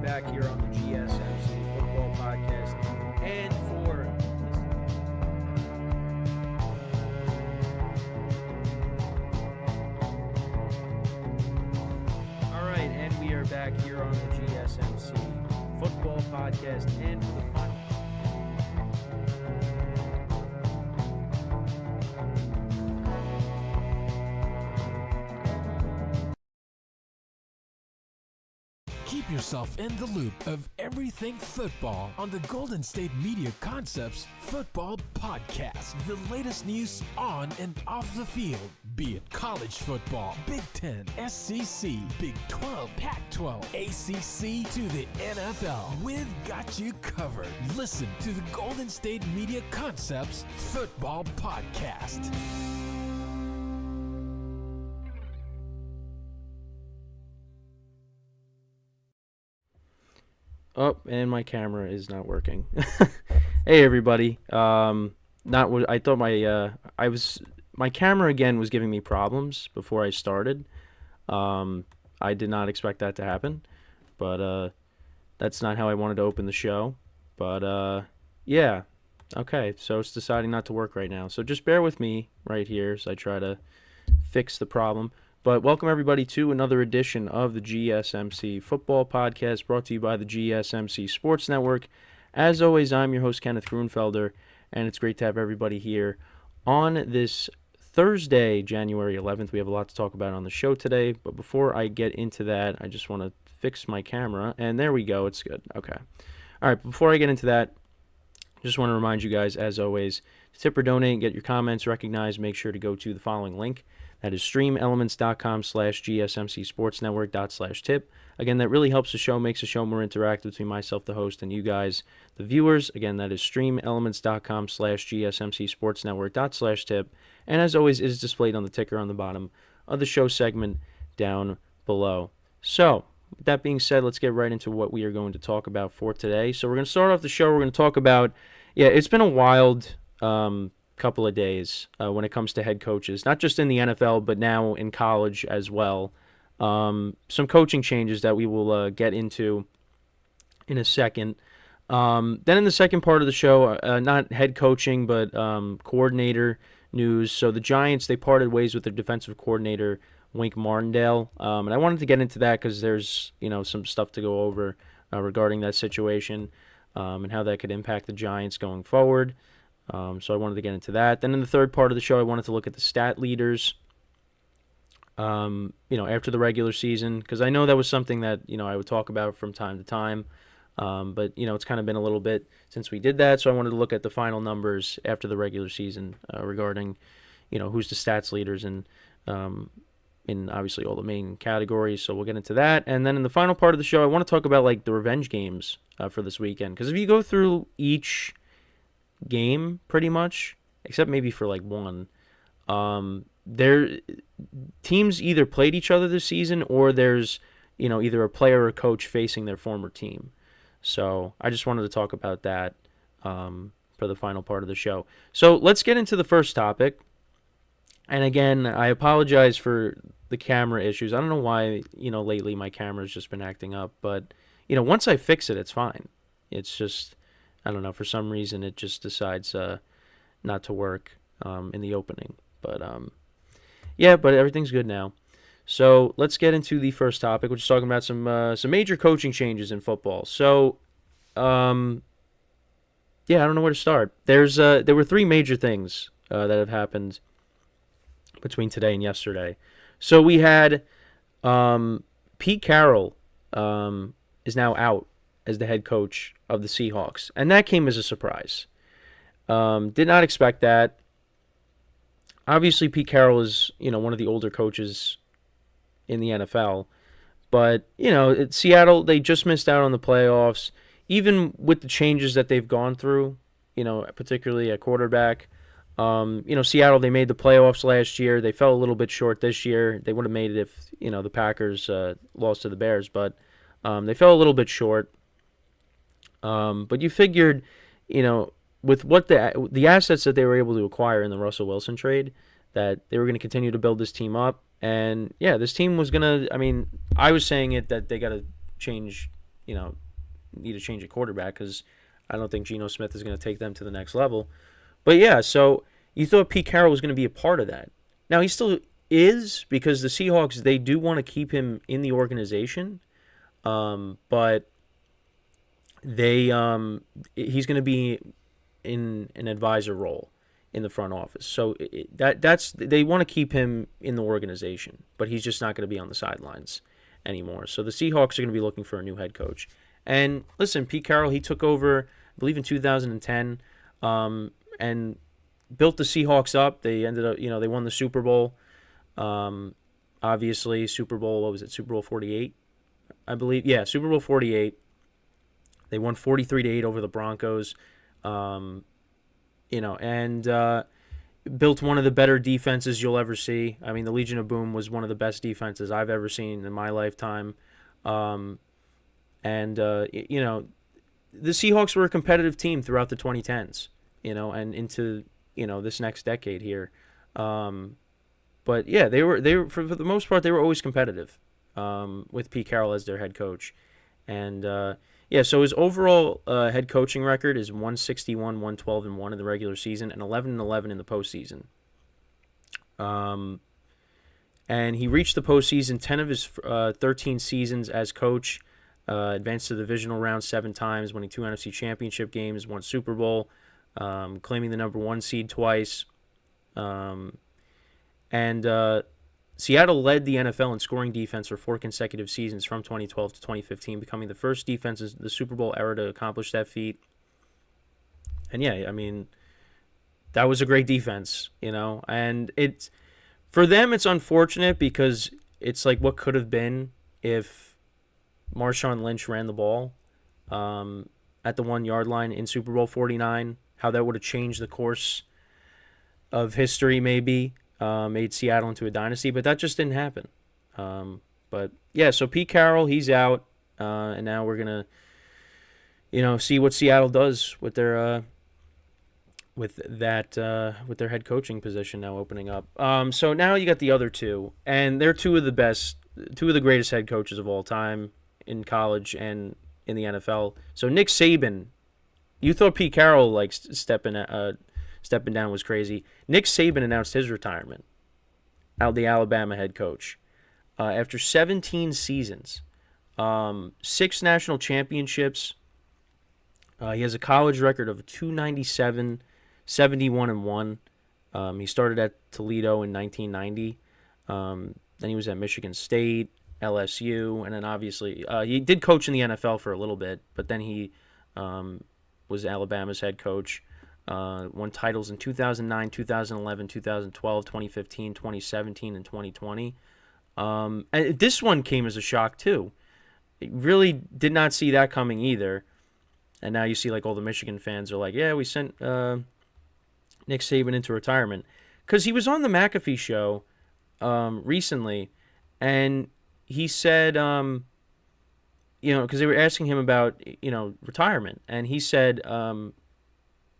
back here on the GSMC Football Podcast. And for all right, and we are back here on the GSMC Football Podcast. And for the final. Keep yourself in the loop of everything football on the Golden State Media Concepts Football Podcast. The latest news on and off the field, be it college football, Big Ten, SEC, Big 12, Pac-12, ACC to the NFL. We've got you covered. Listen to the Golden State Media Concepts Football Podcast. Oh, and my camera is not working. Hey everybody. Not what I thought. My camera again was giving me problems before I started. I did not expect that to happen, but that's not how I wanted to open the show. But yeah. Okay, so it's deciding not to work right now. So just bear with me right here as I try to fix the problem. But welcome, everybody, to another edition of the GSMC Football Podcast, brought to you by the GSMC Sports Network. As always, I'm your host, Kenneth Grunfelder, and it's great to have everybody here on this Thursday, January 11th. We have a lot to talk about on the show today, but before I get into that, I just want to fix my camera, and there we go. It's good. Okay. All right, before I get into that, just want to remind you guys, as always, to tip or donate and get your comments recognized, make sure to go to the following link. That is streamelements.com/GSMCSportsNetwork./tip. Again, that really helps the show, makes the show more interactive between myself, the host, and you guys, the viewers. Again, that is streamelements.com/GSMCSportsNetwork./tip. And as always, it is displayed on the ticker on the bottom of the show segment down below. So, with that being said, let's get right into what we are going to talk about for today. So we're going to start off the show. We're going to talk about, it's been a wild couple of days when it comes to head coaches, not just in the NFL, but now in college as well. Some coaching changes that we will get into in a second. Then in the second part of the show, not head coaching, but coordinator news. So the Giants, they parted ways with their defensive coordinator, Wink Martindale. And I wanted to get into that because there's, some stuff to go over regarding that situation and how that could impact the Giants going forward. So I wanted to get into that. Then in the third part of the show, I wanted to look at the stat leaders, after the regular season, because I know that was something that, I would talk about from time to time. But, it's kind of been a little bit since we did that. So I wanted to look at the final numbers after the regular season regarding, who's the stats leaders and in obviously all the main categories. So we'll get into that. And then in the final part of the show, I want to talk about like the revenge games for this weekend. Because if you go through each game pretty much, except maybe for like one, their teams either played each other this season or there's either a player or a coach facing their former team. So I just wanted to talk about that for the final part of the show. So let's get into the first topic. And again, I apologize for the camera issues. I don't know why lately my camera's just been acting up, but once I fix it, it's fine. It's just, I don't know, for some reason it just decides not to work in the opening. But but everything's good now. So let's get into the first topic, which is talking about some major coaching changes in football. So, I don't know where to start. There were three major things that have happened between today and yesterday. So we had Pete Carroll is now out as the head coach of the Seahawks. And that came as a surprise. Did not expect that. Obviously, Pete Carroll is, one of the older coaches in the NFL. But, Seattle, they just missed out on the playoffs. Even with the changes that they've gone through, particularly at quarterback. Seattle, they made the playoffs last year. They fell a little bit short this year. They would have made it if, the Packers lost to the Bears. But they fell a little bit short. But you figured, with what the assets that they were able to acquire in the Russell Wilson trade, that they were going to continue to build this team up. And, yeah, this team was going to, I was saying it that they got to change need to change a quarterback, because I don't think Geno Smith is going to take them to the next level. But yeah, so you thought Pete Carroll was going to be a part of that. Now he still is, because the Seahawks, they do want to keep him in the organization, but he's going to be in an advisor role in the front office. So they want to keep him in the organization, but he's just not going to be on the sidelines anymore. So the Seahawks are going to be looking for a new head coach. And listen, Pete Carroll, he took over, I believe, in 2010, and built the Seahawks up. They ended up, they won the Super Bowl. Obviously, Super Bowl 48, I believe. Yeah, Super Bowl 48. They won 43-8 over the Broncos. And built one of the better defenses you'll ever see. I mean, the Legion of Boom was one of the best defenses I've ever seen in my lifetime. The Seahawks were a competitive team throughout the 2010s, and into, this next decade here. But yeah, they were for the most part, they were always competitive, with Pete Carroll as their head coach. And so his overall head coaching record is 161, 112-1 in the regular season, and 11-11 in the postseason. And he reached the postseason 10 of his 13 seasons as coach. Advanced to the divisional round 7 times, winning 2 NFC championship games, 1 Super Bowl, claiming the number 1 seed twice. Seattle led the NFL in scoring defense for 4 consecutive seasons from 2012 to 2015, becoming the first defense in the Super Bowl era to accomplish that feat. And yeah, I mean, that was a great defense, and for them, it's unfortunate because it's like what could have been if Marshawn Lynch ran the ball at the 1-yard line in Super Bowl 49, how that would have changed the course of history, maybe, made Seattle into a dynasty, but that just didn't happen. But yeah, so Pete Carroll, he's out, and now we're going to, see what Seattle does with their with their head coaching position now opening up. So now you got the other two, and they're two of the greatest head coaches of all time in college and in the NFL. So Nick Saban, you thought Pete Carroll stepping down was crazy. Nick Saban announced his retirement out the Alabama head coach after 17 seasons, 6 national championships. He has a college record of 297, 71-1. He started at Toledo in 1990. Then he was at Michigan State, LSU, and then obviously he did coach in the NFL for a little bit, but then he was Alabama's head coach. Won titles in 2009, 2011, 2012, 2015, 2017, and 2020. And this one came as a shock too. It really did not see that coming either. And now you see all the Michigan fans are like, yeah, we sent Nick Saban into retirement. Because he was on the McAfee show recently, and he said, because they were asking him about, retirement. And he said,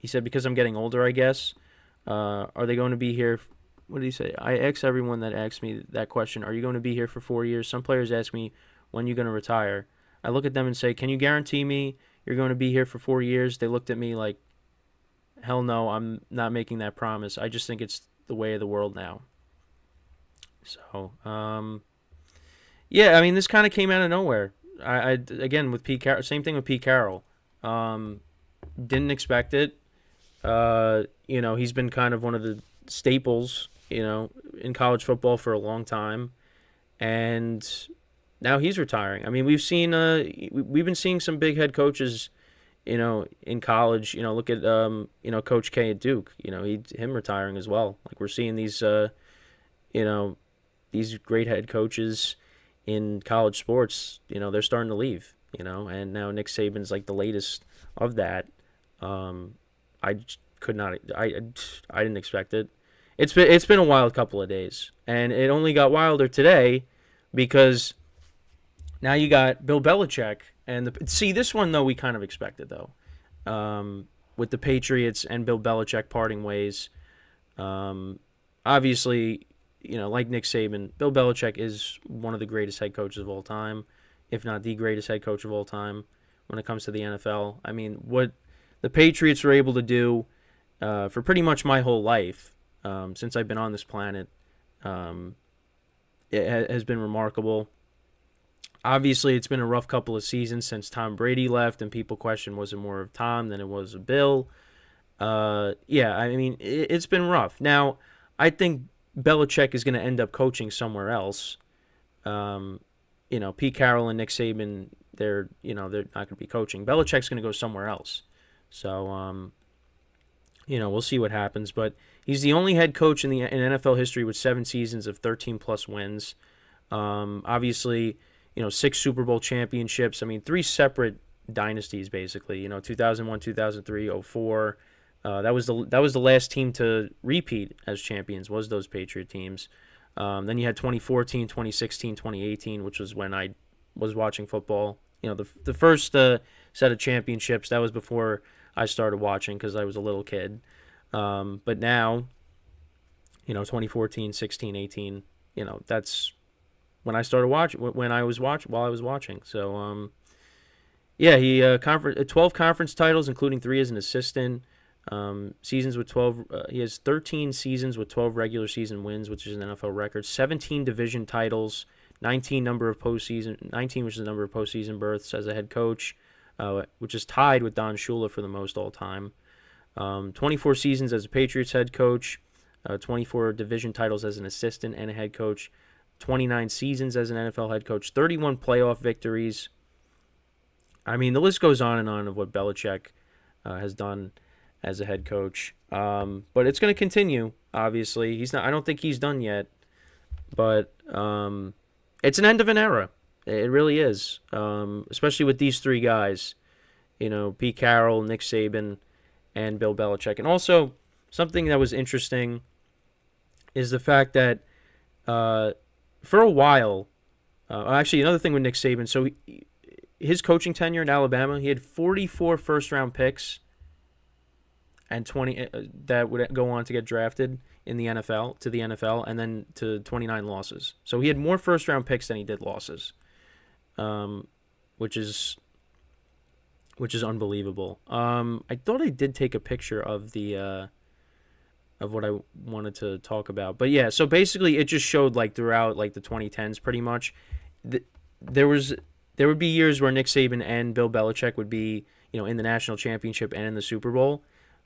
because I'm getting older, I guess, are they going to be here? What did he say? I ask everyone that asks me that question, are you going to be here for 4 years? Some players ask me, when are you going to retire? I look at them and say, can you guarantee me you're going to be here for 4 years? They looked at me like, hell no, I'm not making that promise. I just think it's the way of the world now. So, yeah, I mean, this kind of came out of nowhere. I again, with Pete Carroll, same thing with Pete Carroll. Didn't expect it. He's been kind of one of the staples, in college football for a long time. And now he's retiring. I mean, we've been seeing some big head coaches, in college. Look at Coach K at Duke. Him retiring as well. We're seeing these these great head coaches in college sports. They're starting to leave. And now Nick Saban's the latest of that. I could not. I didn't expect it. It's been a wild couple of days, and it only got wilder today because now you got Bill Belichick and this one though we kind of expected though, with the Patriots and Bill Belichick parting ways. Obviously, like Nick Saban, Bill Belichick is one of the greatest head coaches of all time. if not the greatest head coach of all time when it comes to the NFL. I mean, what the Patriots were able to do for pretty much my whole life since I've been on this planet, it has been remarkable. Obviously, it's been a rough couple of seasons since Tom Brady left, and people question, was it more of Tom than it was of Bill? Yeah, I mean, it's been rough. Now, I think Belichick is going to end up coaching somewhere else. Pete Carroll and Nick Saban, they're not going to be coaching. Belichick's going to go somewhere else. So, we'll see what happens. But he's the only head coach in NFL history with 7 seasons of 13-plus wins. Obviously, 6 Super Bowl championships. I mean, 3 separate dynasties, basically. 2001, 2003, 2004. That was the last team to repeat as champions, was those Patriot teams. Then you had 2014, 2016, 2018, which was when I was watching football. The first set of championships, that was before I started watching because I was a little kid. But now, 2014, 16, 18, that's when I started watching, while I was watching. So, he 12 conference titles, including 3 as an assistant. Seasons with 12. He has 13 seasons with 12 regular season wins, which is an NFL record. 17 division titles. 19, which is the number of postseason berths as a head coach, which is tied with Don Shula for the most all time. 24 seasons as a Patriots head coach. 24 division titles as an assistant and a head coach. 29 seasons as an NFL head coach. 31 playoff victories. I mean, the list goes on and on of what Belichick has done as a head coach. But it's going to continue, obviously. I don't think he's done yet. But it's an end of an era. It really is. Especially with these 3 guys. Pete Carroll, Nick Saban, and Bill Belichick. And also, something that was interesting is the fact that for a while, actually another thing with Nick Saban, so his coaching tenure in Alabama, he had 44 first-round picks and 20 that would go on to get drafted in the NFL, and then to 29 losses. So he had more first-round picks than he did losses, which is unbelievable. I thought I did take a picture of the of what I wanted to talk about, but yeah. So basically, it just showed throughout the 2010s, pretty much, there would be years where Nick Saban and Bill Belichick would be in the national championship and in the Super Bowl.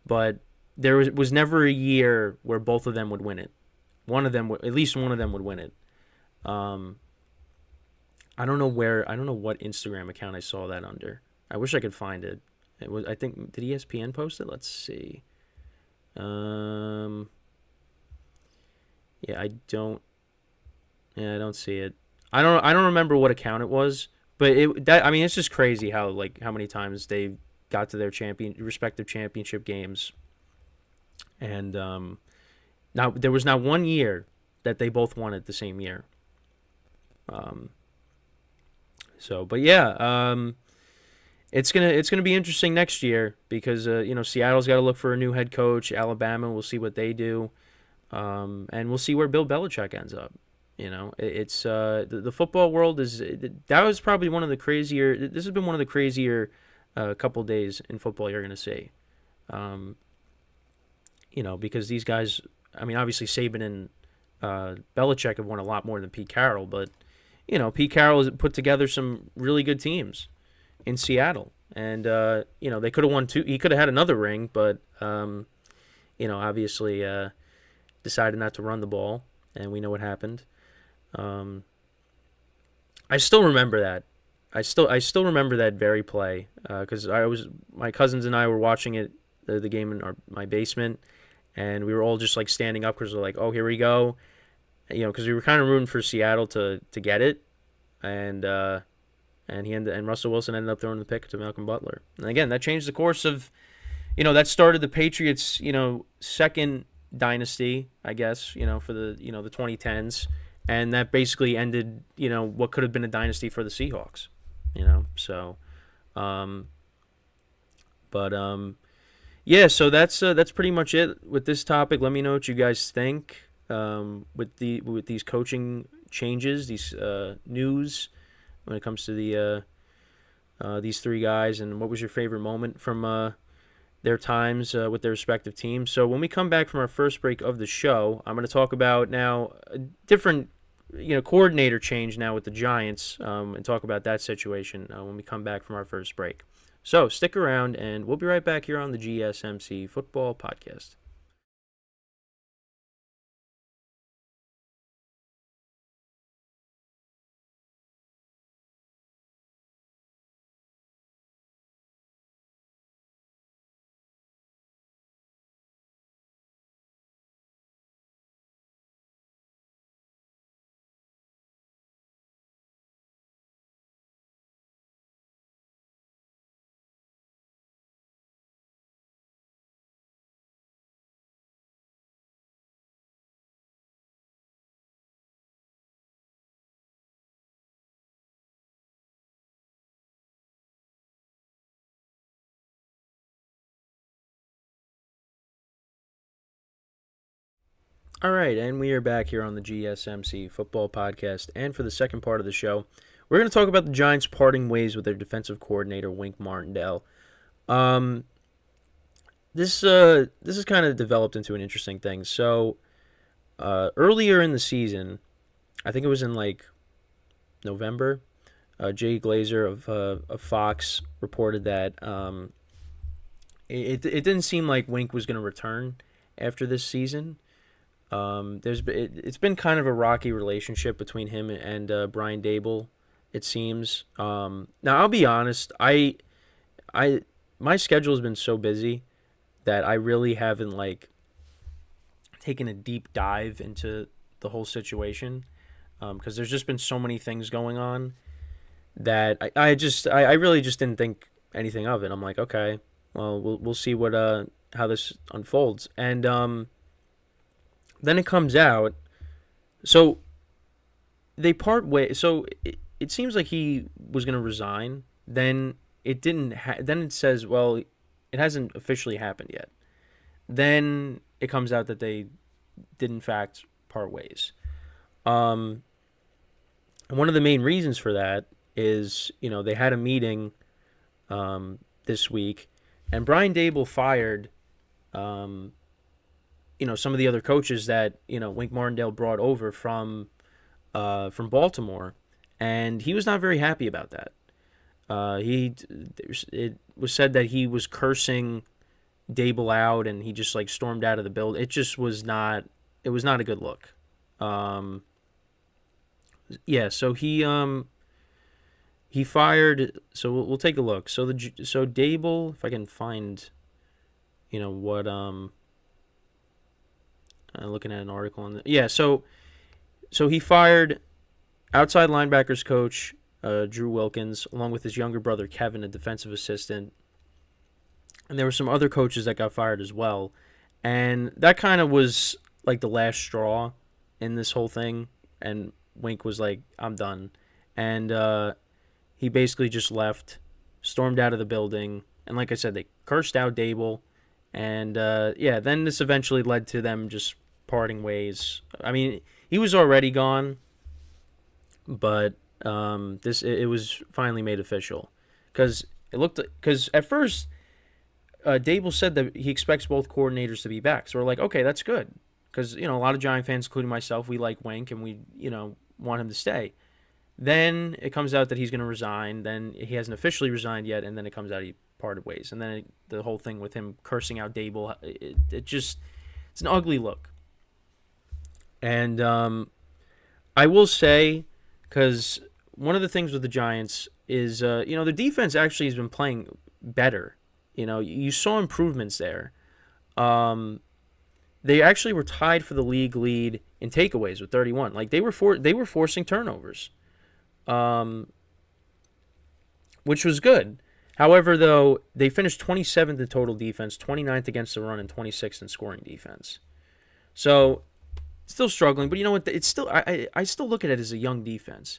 But there was never a year where both of them would win it. At least one of them would win it. I don't know what Instagram account I saw that under. I wish I could find it. I think, did ESPN post it? Let's see. I don't see it. I don't remember what account it was, but it's just crazy how many times they got to their respective championship games. And now there was not one year that they both won it the same year. It's gonna be interesting next year because Seattle's got to look for a new head coach. Alabama, we'll see what they do, and we'll see where Bill Belichick ends up. It's the football world that was probably one of the crazier. This has been one of the crazier couple days in football you're gonna see. Because these guys, I mean, obviously Saban and Belichick have won a lot more than Pete Carroll, but Pete Carroll has put together some really good teams in Seattle, and they could have won 2. He could have had another ring, but obviously decided not to run the ball, and we know what happened. I still remember that. I still remember that very play because my cousins and I were watching it, the game in my basement, and we were all just standing up because we're like, oh, here we go, because we were kind of rooting for Seattle to get it, and Russell Wilson ended up throwing the pick to Malcolm Butler, and again that changed the course of, that started the Patriots, second dynasty, I guess, for the the 2010s, and that basically ended what could have been a dynasty for the Seahawks. So so that's pretty much it with this topic. Let me know what you guys think with these coaching changes, these news when it comes to these three guys, and what was your favorite moment from their times with their respective teams. So when we come back from our first break of the show, I'm going to talk about now a different coordinator change now with the Giants, and talk about that situation when we come back from our first break. So stick around, and we'll be right back here on the GSMC Football Podcast. All right, and we are back here on the GSMC Football Podcast, and for the second part of the show, we're going to talk about the Giants parting ways with their defensive coordinator, Wink Martindale. This has kind of developed into an interesting thing. So, earlier in the season, I think it was in like November, Jay Glazer of Fox reported that it didn't seem like Wink was going to return after this season. It's been kind of a rocky relationship between him and Brian Dable, it seems. Now I'll be honest, my schedule has been so busy that I really haven't taken a deep dive into the whole situation, because there's just been so many things going on that I really just didn't think anything of it. I'm like, okay, well we'll see what how this unfolds, and then it comes out. So they part ways. So it seems like he was going to resign. Then it didn't. Then it says, well, it hasn't officially happened yet. Then it comes out that they did in fact part ways. And one of the main reasons for that is, they had a meeting this week, and Brian Dable fired some of the other coaches that, Wink Martindale brought over from Baltimore, and he was not very happy about that. It was said that he was cursing Dable out, and he just stormed out of the building. It just was not. It was not a good look. Yeah. So he fired. So we'll take a look. So Dable, if I can find, what looking at an article on so he fired outside linebackers coach Drew Wilkins, along with his younger brother Kevin, a defensive assistant, and there were some other coaches that got fired as well, and that kind of was like the last straw in this whole thing. And Wink was like, I'm done, and he basically just left, stormed out of the building, and like I said, they cursed out Dable. And, then this eventually led to them just parting ways. I mean, he was already gone, but it was finally made official. Because at first, Dable said that he expects both coordinators to be back. So we're like, okay, that's good. Because, a lot of Giant fans, including myself, we like Wink, and we, want him to stay. Then it comes out that he's going to resign. Then he hasn't officially resigned yet, and then it comes out he parted ways. And then the whole thing with him cursing out Dable, it's an ugly look. And I will say, because one of the things with the Giants is, the defense actually has been playing better. You saw improvements there. They actually were tied for the league lead in takeaways with 31. They were forcing turnovers, which was good. However, though, they finished 27th in total defense, 29th against the run, and 26th in scoring defense. So, still struggling, but you know what? It's still I still look at it as a young defense.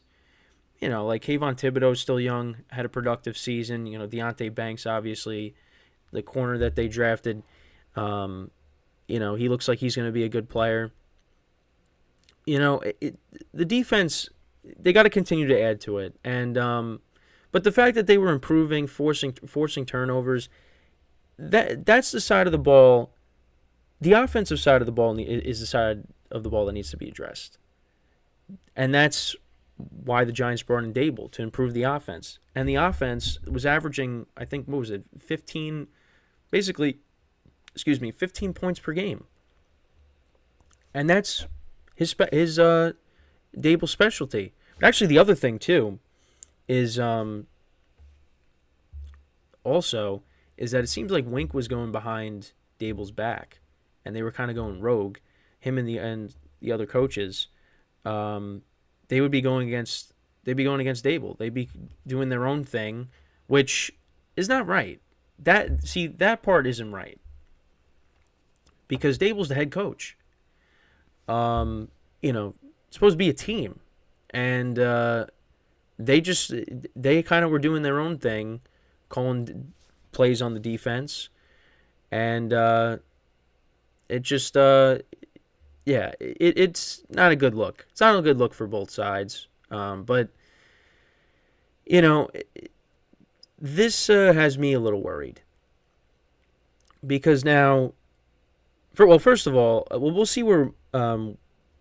Kayvon Thibodeau's still young, had a productive season. Deonte Banks, obviously, the corner that they drafted, he looks like he's going to be a good player. The defense they got to continue to add to it. And but the fact that they were improving, forcing turnovers, that's the side of the ball. The offensive side of the ball is the side of the ball that needs to be addressed. And that's why the Giants brought in Dable, to improve the offense. And the offense was averaging, I think, 15 points per game. And that's his Dable's specialty. But actually, the other thing, too, is also is that it seems like Wink was going behind Dable's back, and they were kind of going rogue. Him and the other coaches, they would be going against Dable. They'd be doing their own thing, which is not right. That part isn't right, because Dable's the head coach. It's supposed to be a team, and they kind of were doing their own thing, calling plays on the defense, and it's not a good look. It's not a good look for both sides. But this has me a little worried, because now, first of all, we'll see where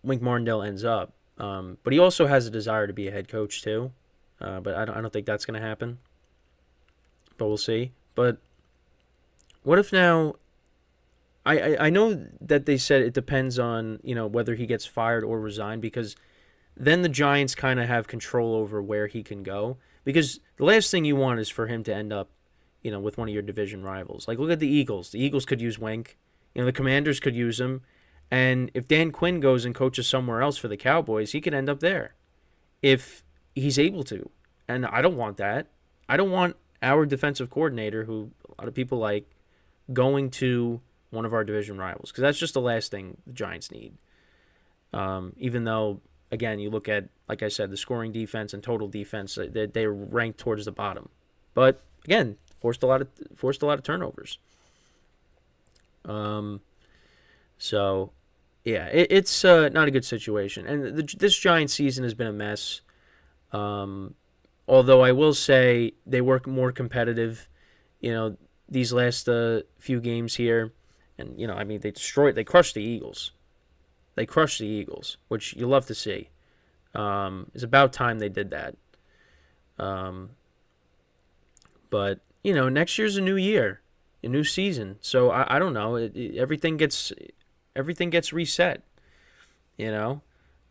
Wink Martindale ends up. But he also has a desire to be a head coach too. But I don't think that's going to happen. But we'll see. But what if now? I know that they said it depends on whether he gets fired or resigned, because then the Giants kind of have control over where he can go. Because the last thing you want is for him to end up with one of your division rivals. Like, look at the Eagles. The Eagles could use Wink. The Commanders could use him. And if Dan Quinn goes and coaches somewhere else for the Cowboys, he could end up there if he's able to. And I don't want that. I don't want our defensive coordinator, who a lot of people like, going to one of our division rivals, because that's just the last thing the Giants need. Even though, again, you look at, like I said, the scoring defense and total defense, they're ranked towards the bottom. But again, forced a lot of turnovers. So yeah, it's not a good situation, and this Giants season has been a mess. Although I will say they were more competitive, these last few games here. And, they crushed the Eagles. They crushed the Eagles, which you love to see. It's about time they did that. But, next year's a new year, a new season. So, I don't know. Everything gets reset, I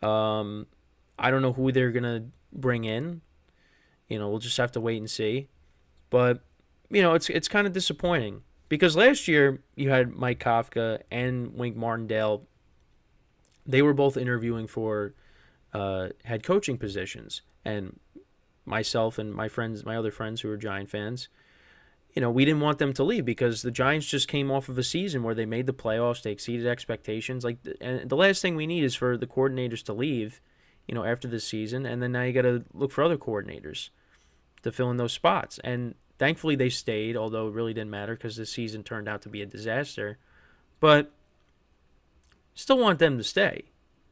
don't know who they're going to bring in. We'll just have to wait and see. But, it's kind of disappointing. Because last year, you had Mike Kafka and Wink Martindale. They were both interviewing for head coaching positions. And myself and my other friends who are Giant fans, we didn't want them to leave, because the Giants just came off of a season where they made the playoffs. They exceeded expectations. And the last thing we need is for the coordinators to leave, after this season. And then now you got to look for other coordinators to fill in those spots. And thankfully, they stayed, although it really didn't matter because this season turned out to be a disaster. But still want them to stay.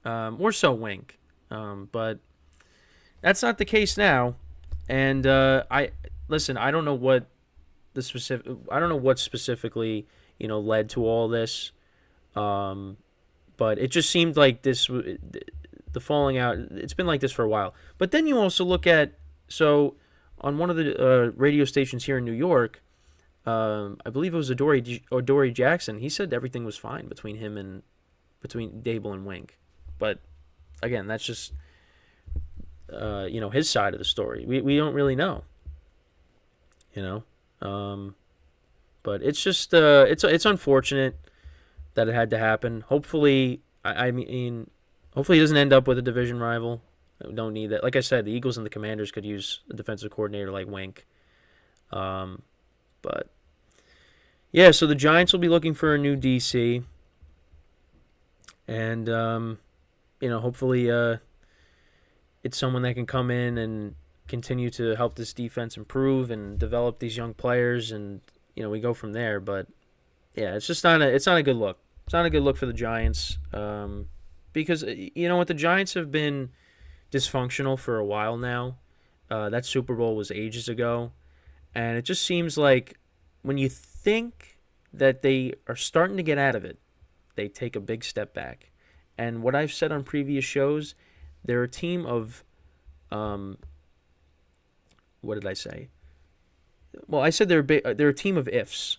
More so Wink. But that's not the case now. And I don't know what specifically, led to all this. But it just seemed like the falling out, it's been like this for a while. But then you also look at, on one of the radio stations here in New York, I believe it was Adoree Jackson. He said everything was fine between Dable and Wink. But again, that's just his side of the story. We don't really know. But it's just it's unfortunate that it had to happen. Hopefully, hopefully he doesn't end up with a division rival. We don't need that. Like I said, the Eagles and the Commanders could use a defensive coordinator like Wink. But yeah, so the Giants will be looking for a new DC. And, hopefully it's someone that can come in and continue to help this defense improve and develop these young players, and, we go from there. But yeah, it's not a good look. It's not a good look for the Giants. Because, what the Giants have been dysfunctional for a while now. That Super Bowl was ages ago. And it just seems like when you think that they are starting to get out of it, they take a big step back. And what I've said on previous shows, they're a team of, what did I say? Well, I said they're a team of ifs.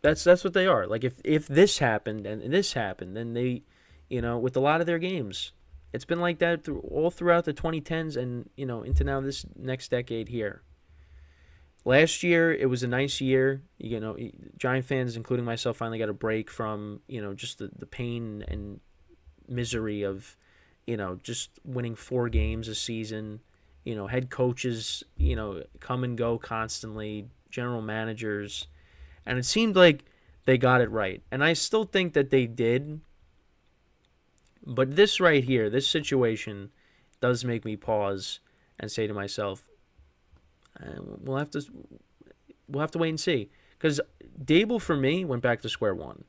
That's what they are. Like if this happened and this happened, then they, with a lot of their games, it's been like that all throughout the 2010s and into now this next decade here. Last year it was a nice year. Giant fans, including myself, finally got a break from just the pain and misery of just winning 4 games a season. Head coaches come and go constantly. General managers. And it seemed like they got it right. And I still think that they did. But this right here, this situation, does make me pause and say to myself, we'll have to wait and see. Because Dable, for me, went back to square one.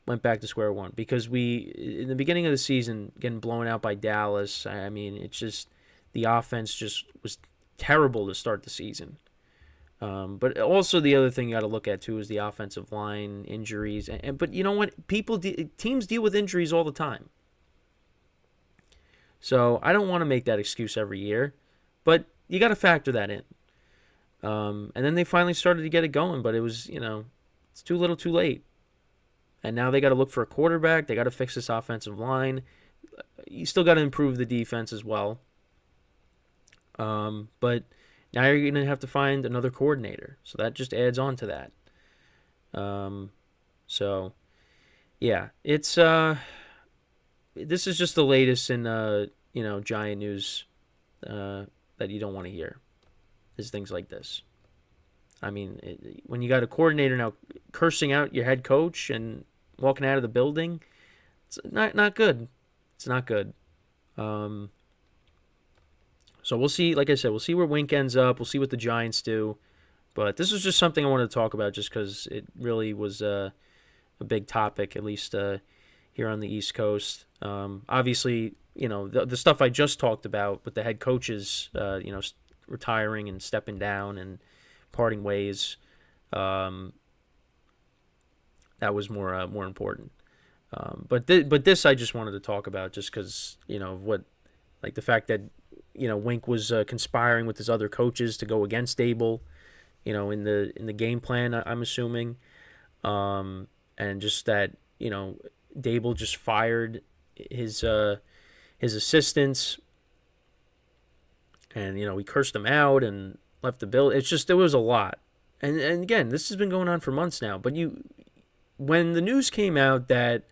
Because in the beginning of the season, getting blown out by Dallas, I mean, it's just, the offense just was terrible to start the season. But also the other thing you got to look at too is the offensive line injuries. But you know what? Teams deal with injuries all the time. So I don't want to make that excuse every year, but you got to factor that in. And then they finally started to get it going, but it was it's too little, too late. And now they got to look for a quarterback. They got to fix this offensive line. You still got to improve the defense as well. But now you're going to have to find another coordinator. So that just adds on to that. So, yeah, it's this is just the latest in Giant news that you don't want to hear. Is things like this. I mean, when you got a coordinator now cursing out your head coach and walking out of the building, it's not good. It's not good. So we'll see. Like I said, we'll see where Wink ends up. We'll see what the Giants do. But this was just something I wanted to talk about just because it really was a big topic, at least here on the East Coast. Obviously, the stuff I just talked about with the head coaches, retiring and stepping down and parting ways, that was more important. But this I just wanted to talk about just because what, like the fact that Wink was conspiring with his other coaches to go against Dable, in the game plan, I'm assuming, and just that Dable just fired his assistants, and he cursed them out and left the bill. It's just, there was a lot, and again, this has been going on for months now. But when the news came out that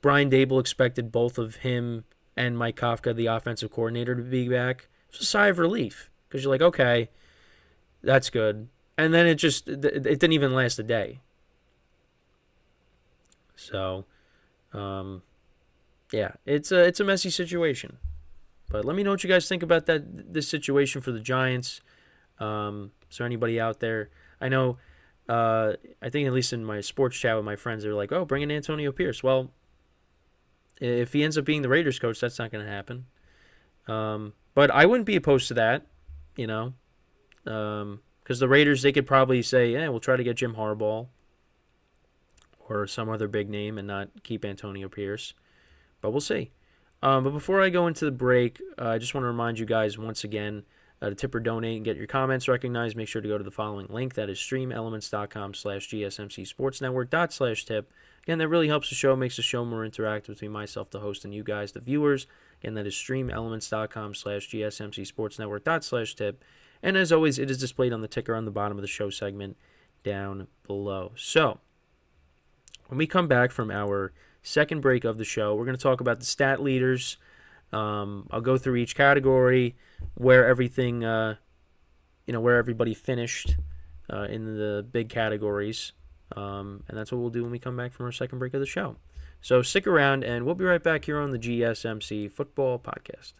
Brian Dable expected both of him and Mike Kafka, the offensive coordinator, to be back, it was a sigh of relief because you're like, okay, that's good. And then it didn't even last a day. So, yeah, it's a messy situation. But let me know what you guys think about this situation for the Giants. Is there anybody out there? I know, I think at least in my sports chat with my friends, they're like, oh, bring in Antonio Pierce. Well, if he ends up being the Raiders coach, that's not going to happen. But I wouldn't be opposed to that, because the Raiders, they could probably say, yeah, we'll try to get Jim Harbaugh or some other big name and not keep Antonio Pierce. But we'll see. But before I go into the break, I just want to remind you guys once again to tip or donate and get your comments recognized. Make sure to go to the following link. That is streamelements.com/GSMCSportsNetwork./tip. Again, that really helps the show, makes the show more interactive between myself, the host, and you guys, the viewers. Again, that is streamelements.com/GSMCSportsNetwork./tip. And as always, it is displayed on the ticker on the bottom of the show segment down below. So, when we come back from our second break of the show, we're going to talk about the stat leaders. I'll go through each category, where everything, where everybody finished in the big categories. And that's what we'll do when we come back from our second break of the show. So stick around, and we'll be right back here on the GSMC Football Podcast.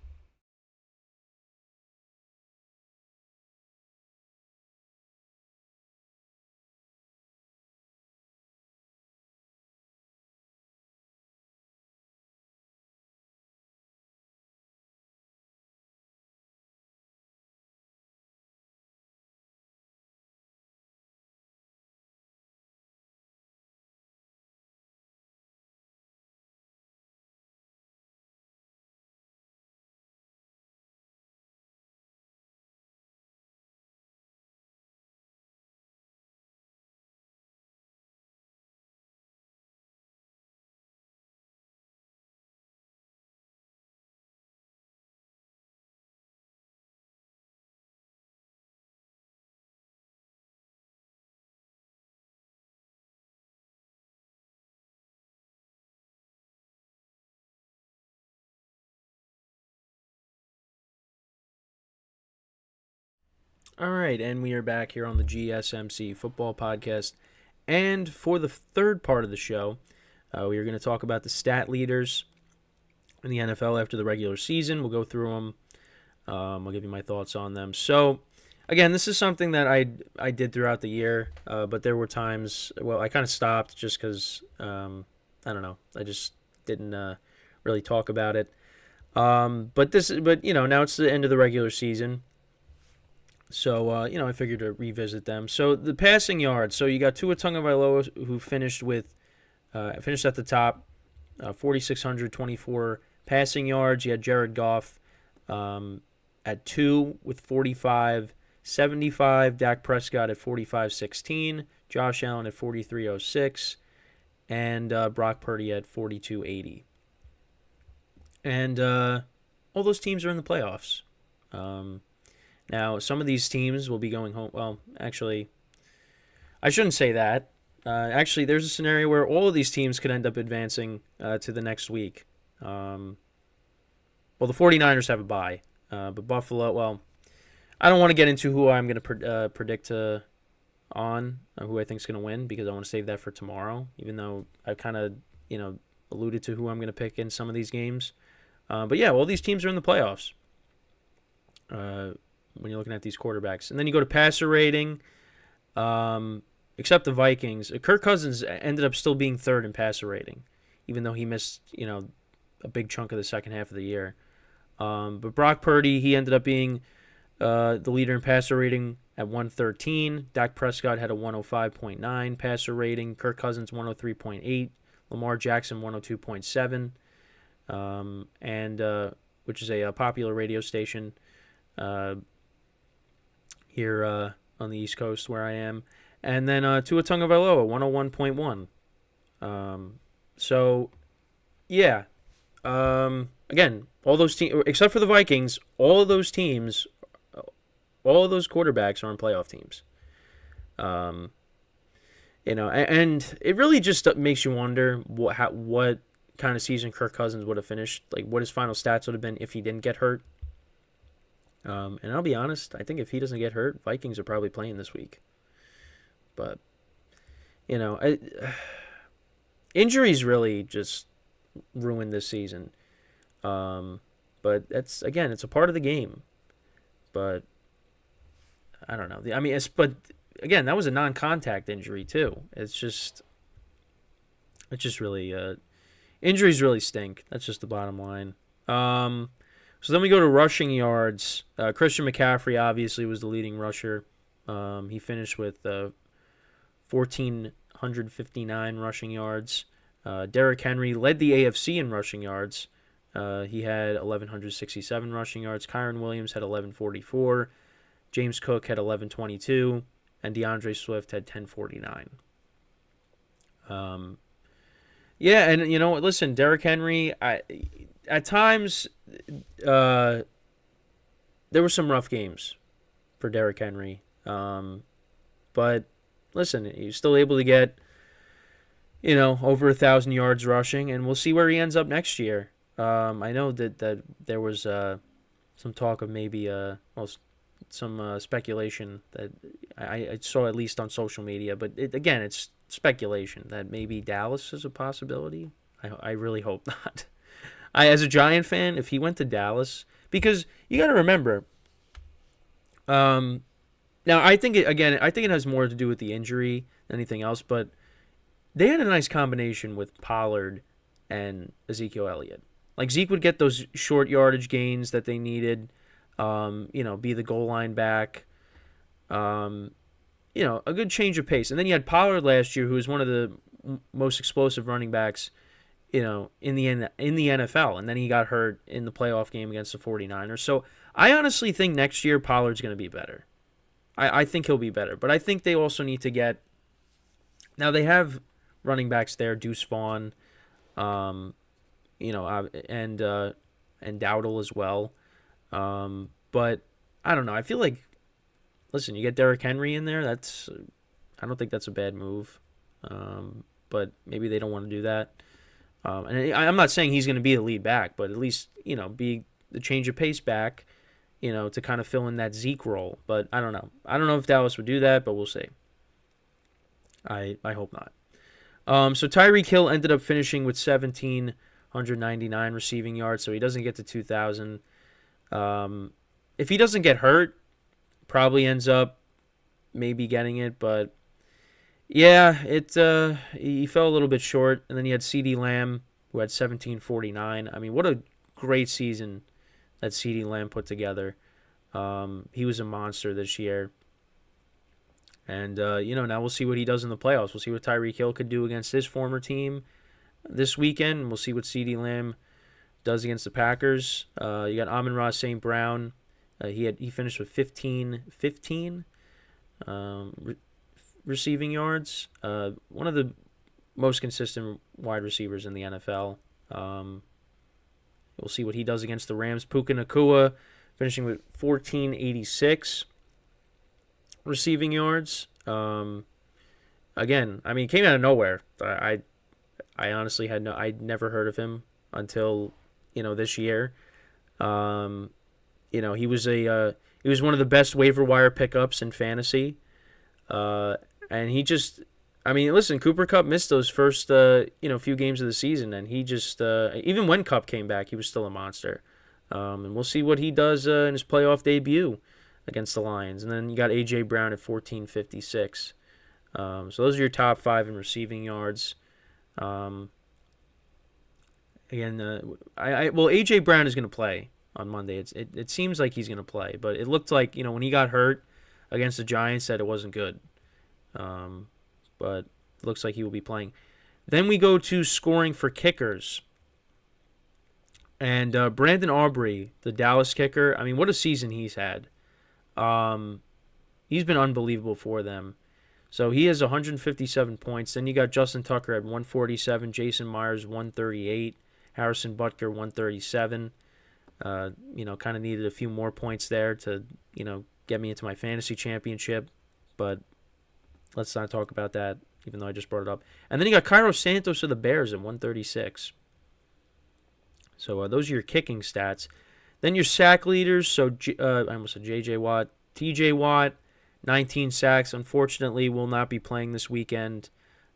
All right, and we are back here on the GSMC Football Podcast. And for the third part of the show, we are going to talk about the stat leaders in the NFL after the regular season. We'll go through them. I'll give you my thoughts on them. So, again, this is something that I did throughout the year, but there were times, well, I kind of stopped just because, I don't know, I just didn't really talk about it. But now it's the end of the regular season. So, I figured to revisit them. So, the passing yards. So, you got Tua Tagovailoa, who finished at the top, 4,624 passing yards. You had Jared Goff at 2 with 45.75. Dak Prescott at 45.16. Josh Allen at 43.06. And Brock Purdy at 42.80. And all those teams are in the playoffs. Now, some of these teams will be going home. Well, actually, I shouldn't say that. Actually, there's a scenario where all of these teams could end up advancing to the next week. Well, the 49ers have a bye. But Buffalo, well, I don't want to get into who I'm going to predict who I think is going to win, because I want to save that for tomorrow, even though I kind of, alluded to who I'm going to pick in some of these games. But yeah, all these teams are in the playoffs. When you're looking at these quarterbacks. And then you go to passer rating, except the Vikings. Kirk Cousins ended up still being third in passer rating, even though he missed, a big chunk of the second half of the year. But Brock Purdy, he ended up being the leader in passer rating at 113. Dak Prescott had a 105.9 passer rating. Kirk Cousins 103.8. Lamar Jackson 102.7. And which is a popular radio station here on the East Coast where I am. And then Tua Tagovailoa, 101.1. So, yeah. Again, all those teams, except for the Vikings, all of those teams, all of those quarterbacks are on playoff teams. And it really just makes you wonder what kind of season Kirk Cousins would have finished, like what his final stats would have been if he didn't get hurt. And I'll be honest, I think if he doesn't get hurt, Vikings are probably playing this week. But, injuries really just ruined this season. But it's a part of the game. But I don't know. But again, that was a non-contact injury too. It's just really injuries really stink. That's just the bottom line. So then we go to rushing yards. Christian McCaffrey obviously was the leading rusher. He finished with 1,459 rushing yards. Derrick Henry led the AFC in rushing yards. He had 1,167 rushing yards. Kyron Williams had 1,144. James Cook had 1,122. And DeAndre Swift had 1,049. Yeah, and listen, Derrick Henry, at times there were some rough games for Derrick Henry. But listen, he's still able to get over 1,000 yards rushing, and we'll see where he ends up next year. I know that there was some talk of maybe some speculation that I saw at least on social media, but it's speculation that maybe Dallas is a possibility. I really hope not. As a Giant fan, if he went to Dallas, because you got to remember, now I think it has more to do with the injury than anything else, but they had a nice combination with Pollard and Ezekiel Elliott. Like, Zeke would get those short yardage gains that they needed, be the goal line back, a good change of pace. And then you had Pollard last year, who was one of the most explosive running backs, in the NFL. And then he got hurt in the playoff game against the 49ers. So I honestly think next year Pollard's going to be better. I think he'll be better. But I think they also need to get... Now, they have running backs there, Deuce Vaughn, and Dowdle as well. But I don't know. I feel like, listen, you get Derrick Henry in there. I don't think that's a bad move. But maybe they don't want to do that. And I'm not saying he's going to be the lead back, but at least, be the change of pace back. to kind of fill in that Zeke role. But I don't know. I don't know if Dallas would do that, but we'll see. I hope not. So Tyreek Hill ended up finishing with 1,799 receiving yards, so he doesn't get to 2,000. If he doesn't get hurt, probably ends up maybe getting it, but yeah, he fell a little bit short. And then you had CeeDee Lamb, who had 1,749. I mean, what a great season that CeeDee Lamb put together. He was a monster this year. And, now we'll see what he does in the playoffs. We'll see what Tyreek Hill could do against his former team this weekend. We'll see what CeeDee Lamb does against the Packers. You got Amon-Ra St. Brown. He finished with 15 receiving yards. One of the most consistent wide receivers in the NFL. We'll see what he does against the Rams. Puka Nacua finishing with 1,486 receiving yards. Again, I mean, he came out of nowhere. I honestly I'd never heard of him until this year. He was one of the best waiver wire pickups in fantasy. And he just, I mean, listen, Cooper Kupp missed those first few games of the season, and he just even when Kupp came back, he was still a monster. And we'll see what he does in his playoff debut against the Lions. And then you got A.J. Brown at 1,456. So those are your top 5 in receiving yards. Again, A.J. Brown is going to play on Monday. It seems like he's going to play, but it looked like, when he got hurt against the Giants, that it wasn't good. But it looks like he will be playing. Then we go to scoring for kickers. And Brandon Aubrey, the Dallas kicker, I mean, what a season he's had. He's been unbelievable for them. So he has 157 points. Then you got Justin Tucker at 147, Jason Myers 138, Harrison Butker 137. Kind of needed a few more points there to, get me into my fantasy championship. But let's not talk about that, even though I just brought it up. And then you got Cairo Santos of the Bears at 136. So those are your kicking stats. Then your sack leaders. So I almost said J.J. Watt. T.J. Watt, 19 sacks. Unfortunately, will not be playing this weekend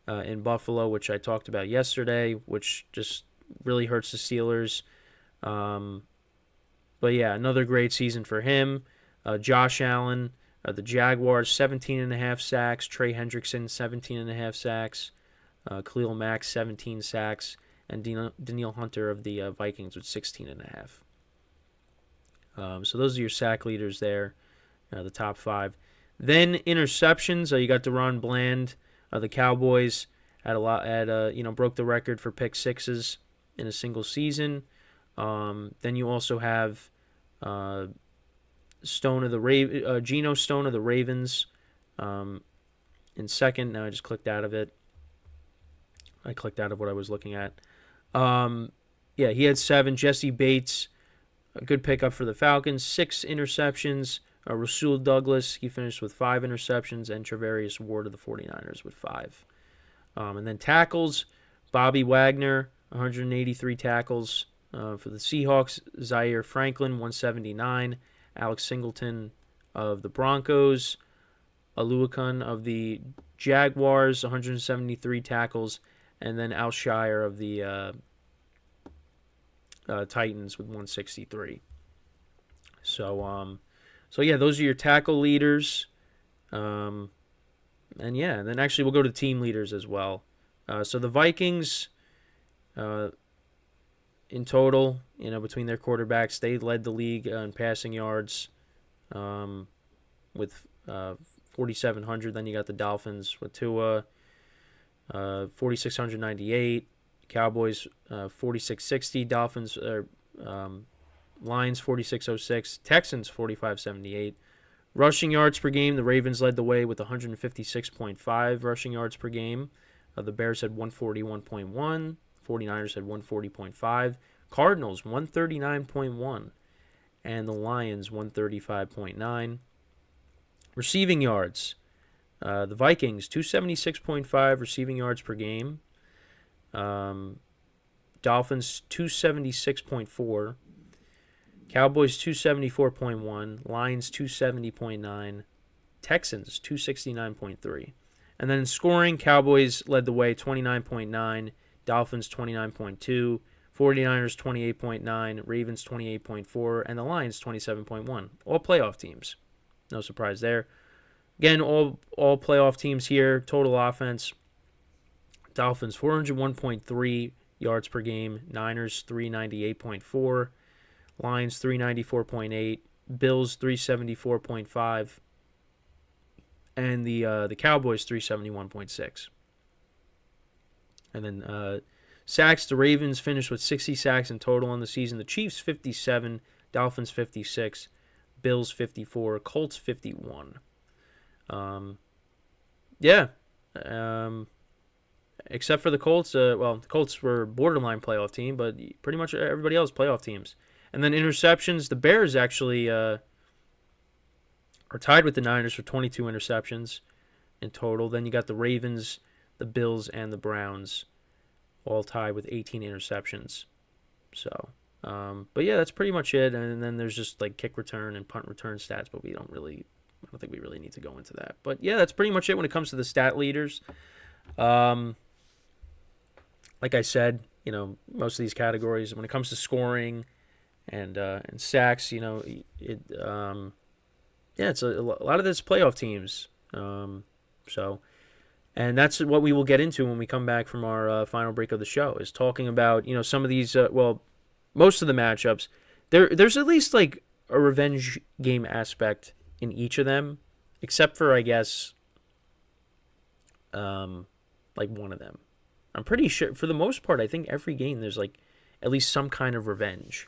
in Buffalo, which I talked about yesterday, which just really hurts the Steelers. But yeah, another great season for him. Josh Allen, the Jaguars, 17.5 sacks. Trey Hendrickson, 17.5 sacks. Khalil Mack, 17 sacks. And Danielle Hunter of the Vikings with 16.5. So those are your sack leaders there, the top 5. Then interceptions. You got Deron Bland, the Cowboys had broke the record for pick sixes in a single season. Then you also have Geno Stone of the Ravens in second. Now I just clicked out of it. I clicked out of what I was looking at. He had 7. Jesse Bates, a good pickup for the Falcons, 6 interceptions. Rasul Douglas, he finished with 5 interceptions, and Travarius Ward of the 49ers with 5. And then tackles, Bobby Wagner, 183 tackles for the Seahawks. Zaire Franklin, 179. Alex Singleton of the Broncos. Aluakun of the Jaguars, 173 tackles. And then Al Shire of the Titans with 163. So those are your tackle leaders. And then actually we'll go to team leaders as well. So the Vikings, in total, between their quarterbacks, they led the league in passing yards with 4,700. Then you got the Dolphins with Tua, 4,698. Cowboys, 4,660. Dolphins, Lions, 4,606. Texans, 4,578. Rushing yards per game, the Ravens led the way with 156.5 rushing yards per game. The Bears had 141.1. 49ers had 140.5. Cardinals, 139.1. And the Lions, 135.9. Receiving yards, the Vikings, 276.5 receiving yards per game. Dolphins, 276.4. Cowboys 274.1, Lions 270.9, Texans 269.3. And then in scoring, Cowboys led the way 29.9, Dolphins 29.2, 49ers 28.9, Ravens 28.4, and the Lions 27.1. All playoff teams. No surprise there. Again, all playoff teams here. Total offense. Dolphins 401.3 yards per game. Niners 398.4. Lions 394.8. Bills 374.5. And the Cowboys 371.6. And then sacks, the Ravens finished with 60 sacks in total on the season. The Chiefs 57, Dolphins 56, Bills 54, Colts 51. Except for the Colts. The Colts were borderline playoff team, but pretty much everybody else playoff teams. And then interceptions, the Bears actually are tied with the Niners for 22 interceptions in total. Then you got the Ravens, the Bills, and the Browns all tied with 18 interceptions. So, but yeah, that's pretty much it. And then there's just like kick return and punt return stats, but I don't think we really need to go into that. But yeah, that's pretty much it when it comes to the stat leaders. Like I said, most of these categories, when it comes to scoring and sacks, it's a lot of this playoff teams. And that's what we will get into when we come back from our final break of the show, is talking about, some of these, most of the matchups. There's at least like a revenge game aspect in each of them, except for, I guess, like one of them. I'm pretty sure, for the most part, I think every game there's like at least some kind of revenge.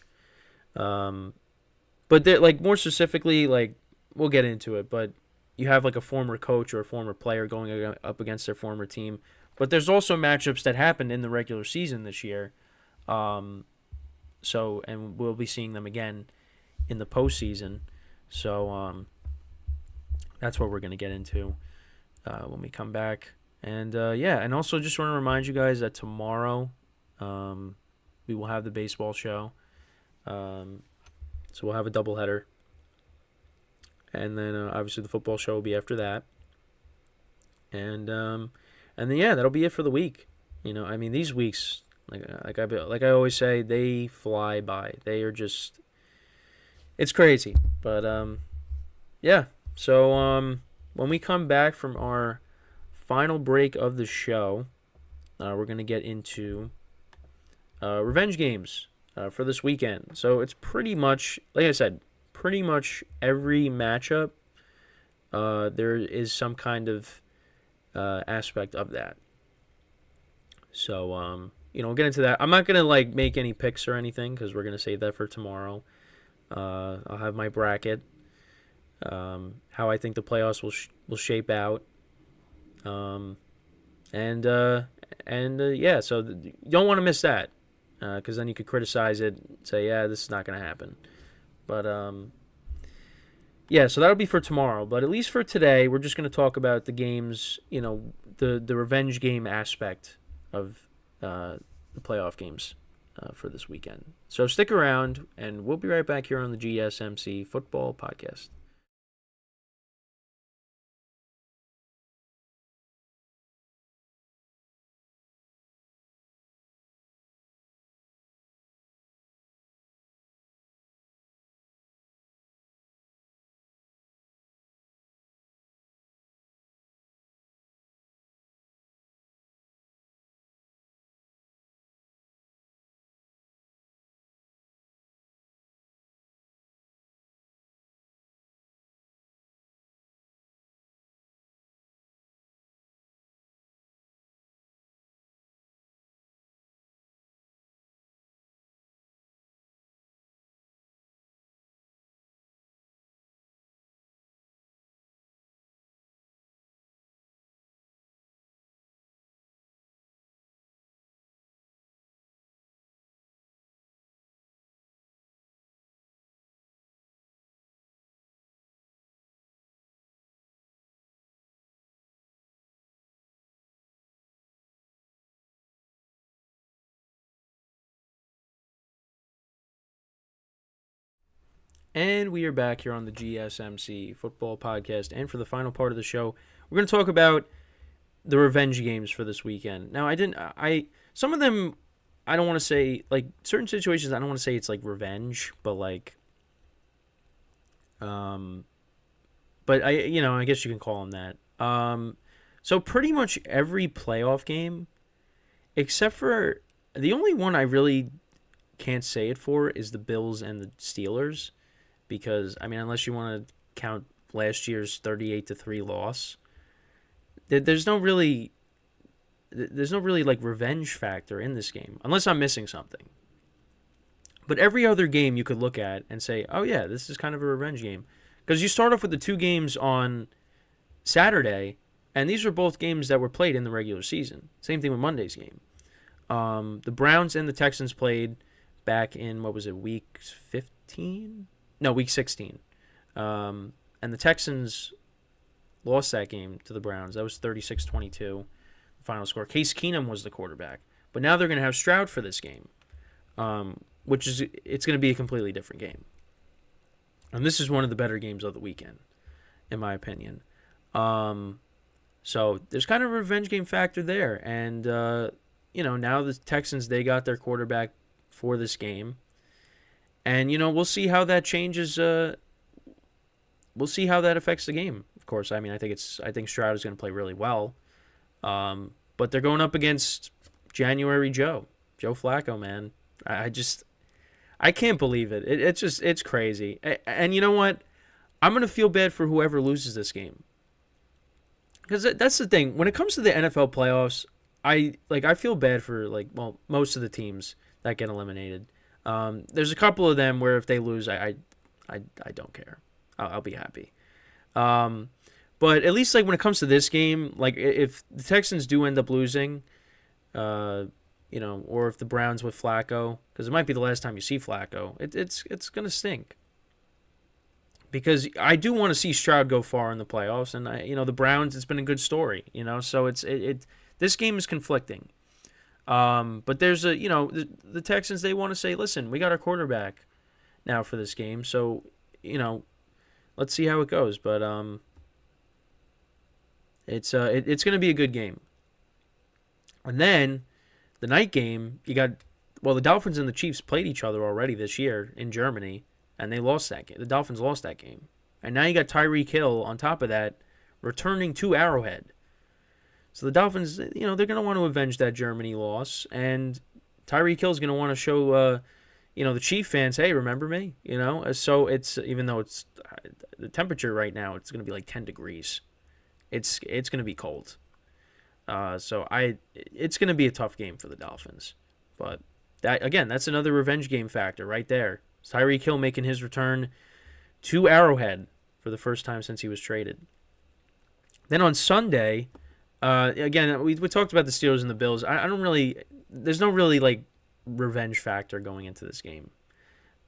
But like more specifically, like we'll get into it, but you have like a former coach or a former player going up against their former team. But there's also matchups that happened in the regular season this year. And we'll be seeing them again in the postseason. So that's what we're going to get into when we come back. And and also just want to remind you guys that tomorrow we will have the baseball show. So we'll have a doubleheader. And then obviously the football show will be after that. And then that'll be it for the week. These weeks, like I always say, they fly by. They are just, it's crazy. But So when we come back from our final break of the show, we're gonna get into revenge games for this weekend. So it's pretty much, like I said, pretty much every matchup, there is some kind of aspect of that. So, we'll get into that. I'm not going to, make any picks or anything because we're going to save that for tomorrow. I'll have my bracket, how I think the playoffs will shape out. So you don't want to miss that because then you could criticize it and say, yeah, this is not going to happen. But, so that'll be for tomorrow. But at least for today, we're just going to talk about the games, the revenge game aspect of the playoff games for this weekend. So stick around, and we'll be right back here on the GSMC Football Podcast. And we are back here on the GSMC Football Podcast. And for the final part of the show, we're going to talk about the revenge games for this weekend. Now, some of them, I don't want to say, like, certain situations, I don't want to say it's, like, revenge, but, like, but I guess you can call them that. So pretty much every playoff game, except for the only one I really can't say it for is the Bills and the Steelers. Because, I mean, unless you want to count last year's 38-3 loss, there's no really like revenge factor in this game, unless I'm missing something. But every other game you could look at and say, oh yeah, this is kind of a revenge game. Because you start off with the two games on Saturday, and these were both games that were played in the regular season. Same thing with Monday's game. The Browns and the Texans played back in, week 15? No, week 16. And the Texans lost that game to the Browns. That was 36-22, the final score. Case Keenum was the quarterback. But now they're going to have Stroud for this game, it's going to be a completely different game. And this is one of the better games of the weekend, in my opinion. So there's kind of a revenge game factor there. And, now the Texans, they got their quarterback for this game. And, we'll see how that changes. We'll see how that affects the game. Of course, I mean, I think Stroud is going to play really well. But they're going up against January Joe Flacco, man. I can't believe it. It's crazy. And you know what? I'm going to feel bad for whoever loses this game. Because that's the thing. When it comes to the NFL playoffs, I feel bad for, most of the teams that get eliminated. There's a couple of them where if they lose, I don't care. I'll be happy. But at least when it comes to this game, if the Texans do end up losing, or if the Browns with Flacco, because it might be the last time you see Flacco, it's gonna stink. Because I do want to see Stroud go far in the playoffs, and the Browns, it's been a good story, So this game is conflicting. But there's the Texans, they want to say, listen, we got our quarterback now for this game, so let's see how it goes. But it's going to be a good game. And then the night game, the Dolphins and the Chiefs played each other already this year in Germany, and they lost that game. The Dolphins lost that game, and now you got Tyreek Hill on top of that, returning to Arrowhead. So the Dolphins, they're going to want to avenge that Germany loss, and Tyreek Hill's going to want to show, the Chief fans, hey, remember me? So it's, even though it's the temperature right now, it's going to be 10 degrees. It's going to be cold. So it's going to be a tough game for the Dolphins. But that's another revenge game factor right there. It's Tyreek Hill making his return to Arrowhead for the first time since he was traded. Then on Sunday, we talked about the Steelers and the Bills. There's no really revenge factor going into this game.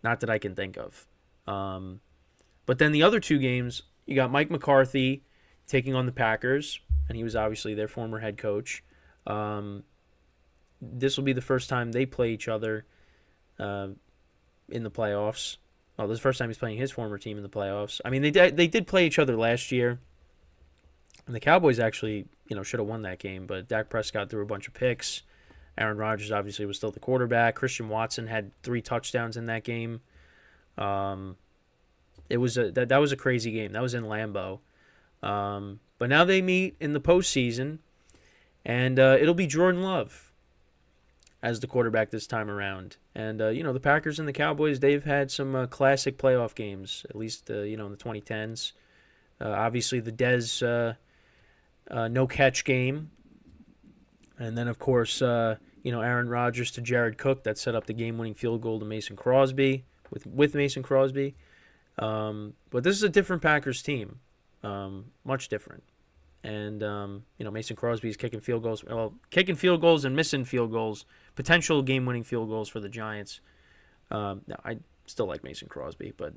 Not that I can think of. But then the other two games, you got Mike McCarthy taking on the Packers, and he was obviously their former head coach. This will be the first time they play each other in the playoffs. Well, this is the first time he's playing his former team in the playoffs. I mean, they did play each other last year, and the Cowboys actually, should have won that game, but Dak Prescott threw a bunch of picks. Aaron Rodgers obviously was still the quarterback. Christian Watson had 3 touchdowns in that game. It was that was a crazy game. That was in Lambeau. But now they meet in the postseason, and it'll be Jordan Love as the quarterback this time around. And, the Packers and the Cowboys, they've had some classic playoff games, at least, in the 2010s. Obviously, the Dez no-catch game. And then, of course, Aaron Rodgers to Jared Cook, that set up the game-winning field goal to Mason Crosby, with Mason Crosby. But this is a different Packers team, much different. And, Mason Crosby's kicking field goals and missing field goals, potential game-winning field goals for the Giants. I still like Mason Crosby, but,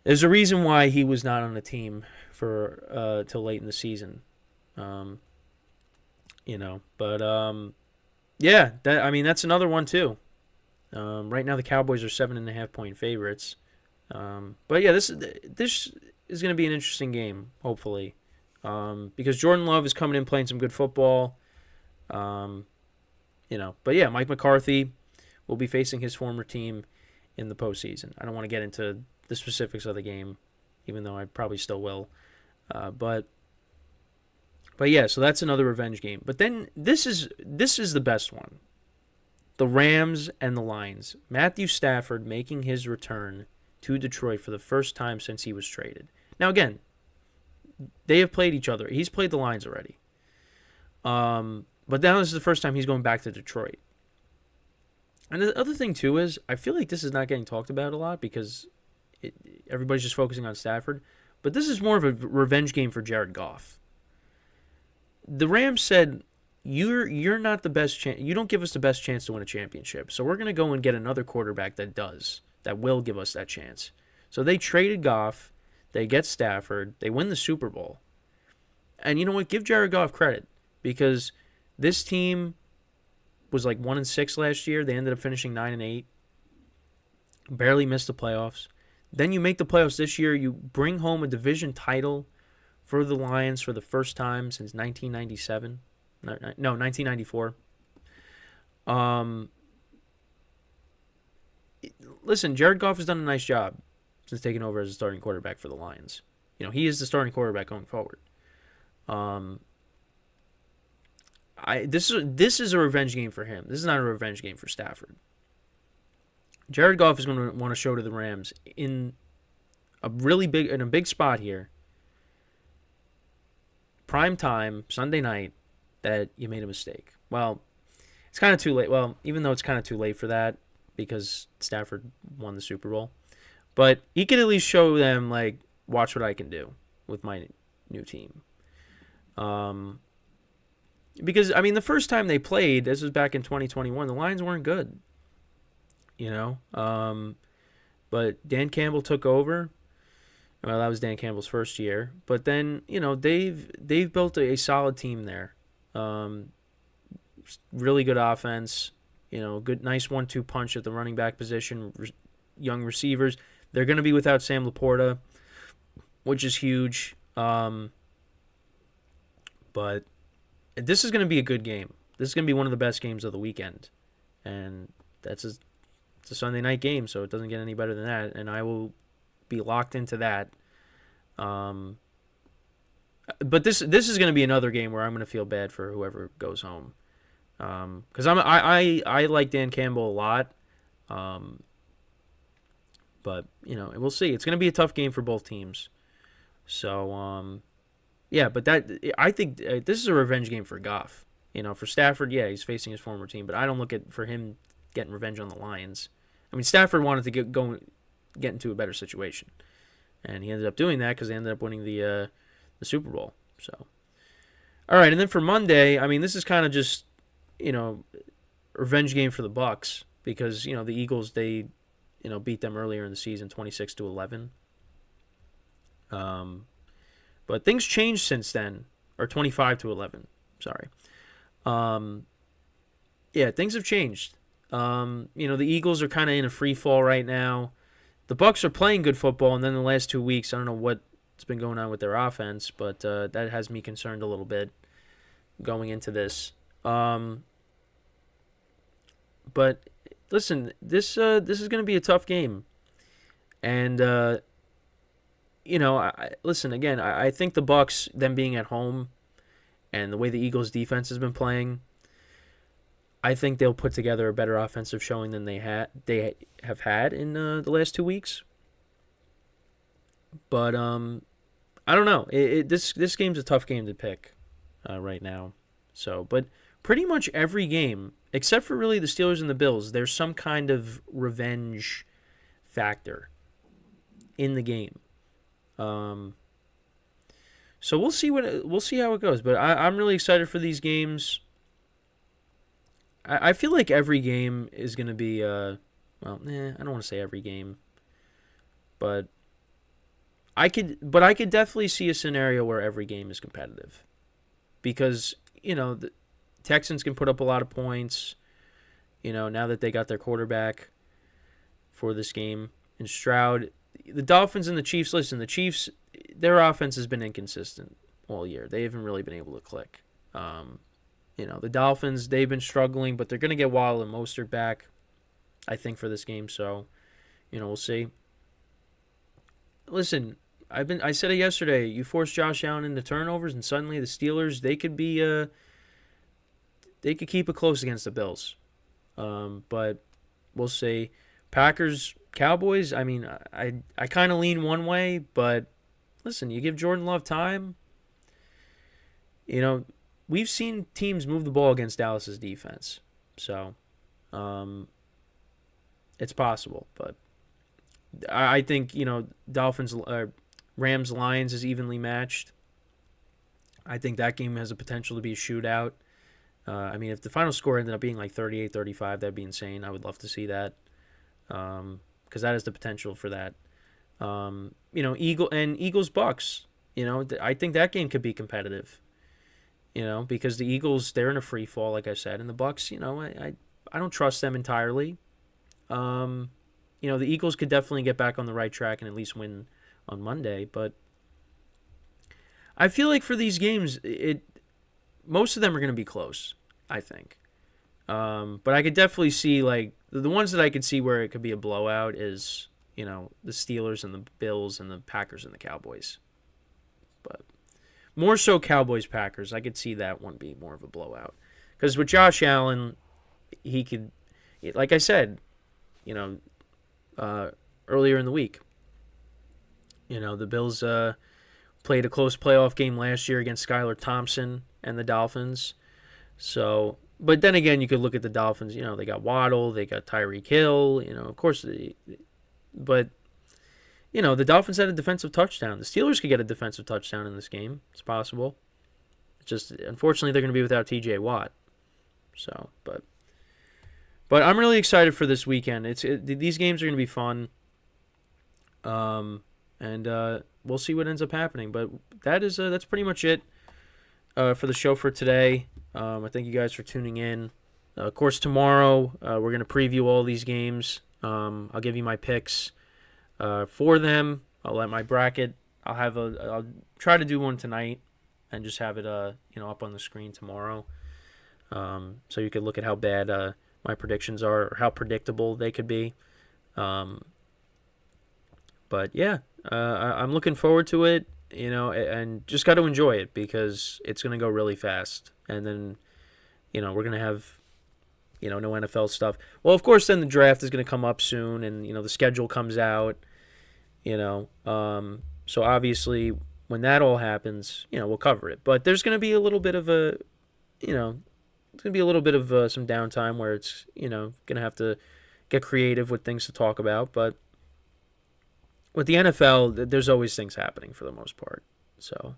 there's a reason why he was not on the team for till late in the season. That's another one too. Right now, the Cowboys are 7.5-point favorites. But yeah, this is going to be an interesting game, hopefully, because Jordan Love is coming in playing some good football. But yeah, Mike McCarthy will be facing his former team in the postseason. I don't want to get into the specifics of the game, even though I probably still will. But yeah, so that's another revenge game. But then this is the best one. The Rams and the Lions. Matthew Stafford making his return to Detroit for the first time since he was traded. Now again, they have played each other. He's played the Lions already. But now this is the first time he's going back to Detroit. And the other thing too is I feel like this is not getting talked about a lot because everybody's just focusing on Stafford. But this is more of a revenge game for Jared Goff. The Rams said, you're not the best chance. You don't give us the best chance to win a championship. So we're going to go and get another quarterback that will give us that chance. So they traded Goff. They get Stafford. They win the Super Bowl. And you know what? Give Jared Goff credit because this team was like 1-6 last year. They ended up finishing 9-8. Barely missed the playoffs. Then you make the playoffs this year. You bring home a division title for the Lions for the first time since 1997. No, 1994. Listen, Jared Goff has done a nice job since taking over as a starting quarterback for the Lions. He is the starting quarterback going forward. This is a revenge game for him. This is not a revenge game for Stafford. Jared Goff is going to want to show to the Rams in a big spot here. Prime time, Sunday night, that you made a mistake. Well, it's kind of too late. Well, even though it's kind of too late for that because Stafford won the Super Bowl. But he could at least show them, like, watch what I can do with my new team. Because, I mean, the first time they played, this was back in 2021, the Lions weren't good. But Dan Campbell took over. Well, that was Dan Campbell's first year. But then, they've built a solid team there. Really good offense. Nice 1-2 punch at the running back position. Young receivers. They're going to be without Sam Laporta, which is huge. But this is going to be a good game. This is going to be one of the best games of the weekend. And it's a Sunday night game, so it doesn't get any better than that. And I will be locked into that. But this is going to be another game where I'm going to feel bad for whoever goes home. Because I like Dan Campbell a lot. But we'll see. It's going to be a tough game for both teams. So yeah, but I think this is a revenge game for Goff. For Stafford, yeah, he's facing his former team, but I don't look for him getting revenge on the Lions. I mean, Stafford wanted to get into a better situation, and he ended up doing that because they ended up winning the Super Bowl. So, all right, and then for Monday, I mean, this is kind of just revenge game for the Bucs because the Eagles they beat them earlier in the season 26-11. But things changed since then, or 25-11. Sorry. Yeah, things have changed. The Eagles are kind of in a free fall right now. The Bucs are playing good football, and then the last 2 weeks, I don't know what's been going on with their offense, but that has me concerned a little bit going into this. But listen, this is going to be a tough game, and listen again. I think the Bucs, them being at home, and the way the Eagles' defense has been playing, I think they'll put together a better offensive showing than they have had in the last 2 weeks. But I don't know. This game's a tough game to pick right now. So, but pretty much every game, except for really the Steelers and the Bills, there's some kind of revenge factor in the game. So we'll see how it goes. But I'm really excited for these games. I feel like every game is going to be, I don't want to say every game, but I could definitely see a scenario where every game is competitive, because the Texans can put up a lot of points. now that they got their quarterback for this game in Stroud. The Dolphins and the Chiefs, listen, the Chiefs, their offense has been inconsistent all year. They haven't really been able to click. The Dolphins, they've been struggling, but they're going to get Waddle and Mostert back, I think, for this game. So, we'll see. Listen, I said it yesterday. You force Josh Allen into turnovers, and suddenly the Steelers, they could keep it close against the Bills. But we'll see. Packers, Cowboys, I mean, I kind of lean one way, but listen, you give Jordan Love time. We've seen teams move the ball against Dallas's defense. So, it's possible. But I think, Dolphins, Rams, Lions is evenly matched. I think that game has the potential to be a shootout. If the final score ended up being like 38-35, that'd be insane. I would love to see that. Because that has the potential for that. Eagles Bucks. I think that game could be competitive. Because the Eagles, they're in a free fall, like I said, and the Bucks, I don't trust them entirely. The Eagles could definitely get back on the right track and at least win on Monday, but I feel like for these games, most of them are going to be close, I think. But I could definitely see, like, the ones that I could see where it could be a blowout is, the Steelers and the Bills and the Packers and the Cowboys. But more so Cowboys-Packers. I could see that one being more of a blowout. Because with Josh Allen, he could, like I said, earlier in the week, the Bills played a close playoff game last year against Skylar Thompson and the Dolphins. So, but then again, you could look at the Dolphins. They got Waddle, they got Tyreek Hill. Of course, but the Dolphins had a defensive touchdown. The Steelers could get a defensive touchdown in this game. It's possible. Just unfortunately, they're going to be without T.J. Watt. So, but I'm really excited for this weekend. These games are going to be fun. And we'll see what ends up happening. But that's pretty much it for the show for today. I thank you guys for tuning in. Of course, tomorrow we're going to preview all these games. I'll give you my picks for them. I'll let my bracket. I'll try to do one tonight and just have it up on the screen tomorrow. So you could look at how bad my predictions are or how predictable they could be. But yeah, I'm looking forward to it, and just got to enjoy it because it's going to go really fast. And then, we're going to have, no NFL stuff. Well, of course, then the draft is going to come up soon and, the schedule comes out, So obviously when that all happens, we'll cover it. But there's going to be a little bit of some downtime where it's, going to have to get creative with things to talk about. But with the NFL, there's always things happening for the most part. So,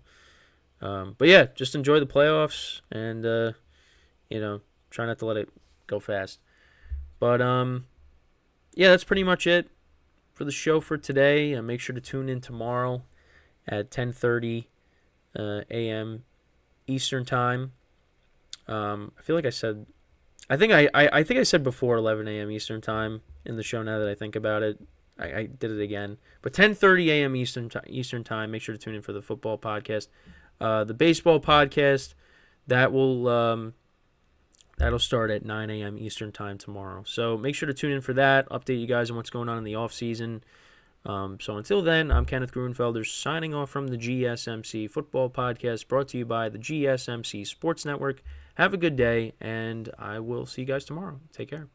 but yeah, just enjoy the playoffs and, try not to let it go fast. But, yeah, that's pretty much it for the show for today. Make sure to tune in tomorrow at 10:30 a.m. Eastern Time. I feel like I said, I think I said before 11 a.m. Eastern Time in the show now that I think about it. I did it again. But 10:30 a.m. Eastern Time, make sure to tune in for the football podcast. The baseball podcast, that'll start at 9 a.m. Eastern Time tomorrow. So make sure to tune in for that, update you guys on what's going on in the offseason. So until then, I'm Kenneth Gruenfelder signing off from the GSMC Football Podcast, brought to you by the GSMC Sports Network. Have a good day, and I will see you guys tomorrow. Take care.